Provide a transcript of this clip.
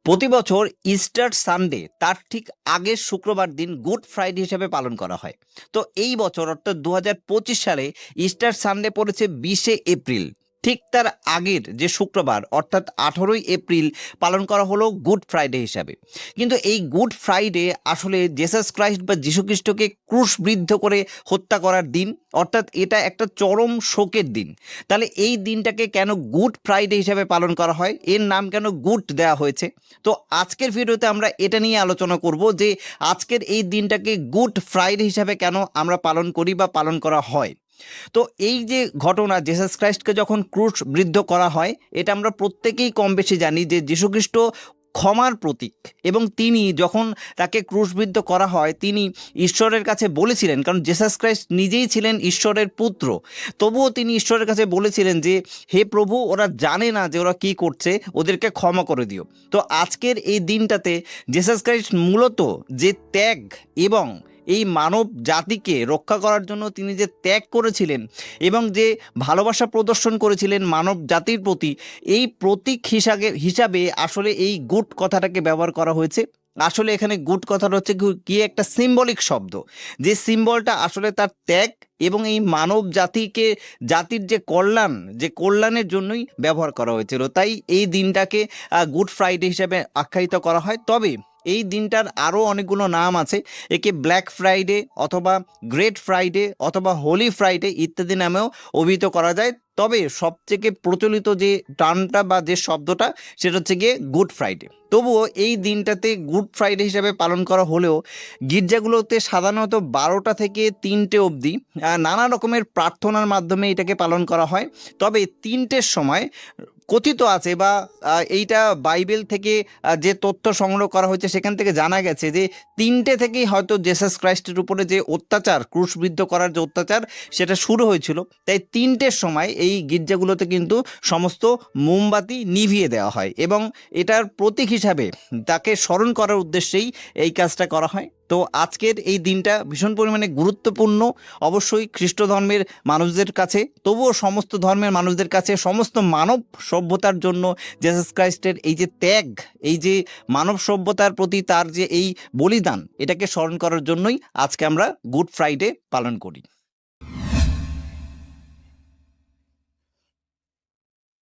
প্রতি বছর Easter Sunday তার ঠিক আগের শুক্রবার দিন গুড ফ্রাইডে হিসেবে পালন করা হয়। তো এই বছর অর্থাৎ 2025 সালে ইস্টার সানডে পড়েছে 20শে এপ্রিল। ঠিক তার আগের যে শুক্রবার অর্থাৎ 18ই এপ্রিল পালন করা হলো গুড ফ্রাইডে হিসাবে। কিন্তু এই গুড ফ্রাইডে আসলে জেসাস ক্রাইস্ট বা যীশুখ্রিস্টকে ক্রুশবিদ্ধ করে হত্যা করার দিন, অর্থাৎ এটা একটা চরম শোকের দিন। তাহলে এই দিনটাকে কেন গুড ফ্রাইডে হিসাবে পালন করা হয়, এর নাম কেন গুড দেওয়া হয়েছে? তো আজকের ভিডিওতে আমরা এটা নিয়ে আলোচনা করব যে আজকের এই দিনটাকে গুড ফ্রাইডে হিসাবে কেন আমরা পালন করি বা পালন করা হয়। তো এই যে ঘটনা, জেসাস ক্রাইস্টকে যখন ক্রুশবিদ্ধ করা হয়, এটা আমরা প্রত্যেকেই কম বেশি জানি যে যীশুখ্রিস্ট ক্ষমার প্রতীক, এবং তিনি যখন তাকে ক্রুশবিদ্ধ করা হয় তিনি ঈশ্বরের কাছে বলেছিলেন, কারণ জেসাস ক্রাইস্ট নিজেই ছিলেন ঈশ্বরের পুত্র, তবুও তিনি ঈশ্বরের কাছে বলেছিলেন যে হে প্রভু, ওরা জানে না যে ওরা কি করছে, ওদেরকে ক্ষমা করে দিও। তো আজকের এই দিনটাতে জেসাস ক্রাইস্ট মূলত যে ত্যাগ এবং এই মানব জাতিকে রক্ষা করার জন্য তিনি যে ত্যাগ করেছিলেন এবং যে ভালোবাসা প্রদর্শন করেছিলেন মানব জাতির প্রতি, এই প্রতীক হিসাবে আসলে এই গুড কথাটাকে ব্যবহার করা হয়েছে। আসলে এখানে গুড কথাটা হচ্ছে কি একটা সিম্বলিক শব্দ, যে সিম্বলটা আসলে তার ত্যাগ এবং এই মানব জাতির যে কল্যাণের জন্যই ব্যবহার করা হয়েছিল। তাই এই দিনটাকে গুড ফ্রাইডে হিসেবে আখ্যায়িত করা হয়। তবে এই দিনটার আরও অনেকগুলো নাম আছে। একে ব্ল্যাক ফ্রাইডে অথবা গ্রেট ফ্রাইডে অথবা হোলি ফ্রাইডে ইত্যাদি নামেও অভিহিত করা যায়। তবে সবথেকে প্রচলিত যে টার্মটা বা যে শব্দটা, সেটা হচ্ছে গিয়ে গুড ফ্রাইডে। তবুও এই দিনটাতে গুড ফ্রাইডে হিসাবে পালন করা হলেও গির্জাগুলোতে সাধারণত 12টা থেকে 3টে অবধি নানা রকমের প্রার্থনার মাধ্যমে এটাকে পালন করা হয়। তবে 3টের সময় কথিত আছে বা এইটা বাইবেল থেকে যে তথ্য সংগ্রহ করা হয়েছে সেখান থেকে জানা গেছে যে 3টে থেকেই হয়তো জেসাস ক্রাইস্টের উপরে যে অত্যাচার, ক্রুশবিদ্ধ করার যে অত্যাচার, সেটা শুরু হয়েছিল। তাই 3টের সময় এই গির্জাগুলোতে কিন্তু সমস্ত মোমবাতি নিভিয়ে দেওয়া হয় এবং এটার প্রতীক হিসাবে তাকে স্মরণ করার উদ্দেশ্যেই এই কাজটা করা হয়। তো আজকের এই দিনটা ভীষণ পরিমাণে গুরুত্বপূর্ণ, অবশ্যই খ্রিস্ট ধর্মের মানুষদের কাছে, তবুও সমস্ত ধর্মের মানুষদের কাছে, সমস্ত মানব সভ্যতার জন্য জেসাস ক্রাইস্টের এই যে ত্যাগ, এই যে মানব সভ্যতার প্রতি তার যে এই বলিদান, এটাকে স্মরণ করার জন্যই আজকে আমরা গুড ফ্রাইডে পালন করি।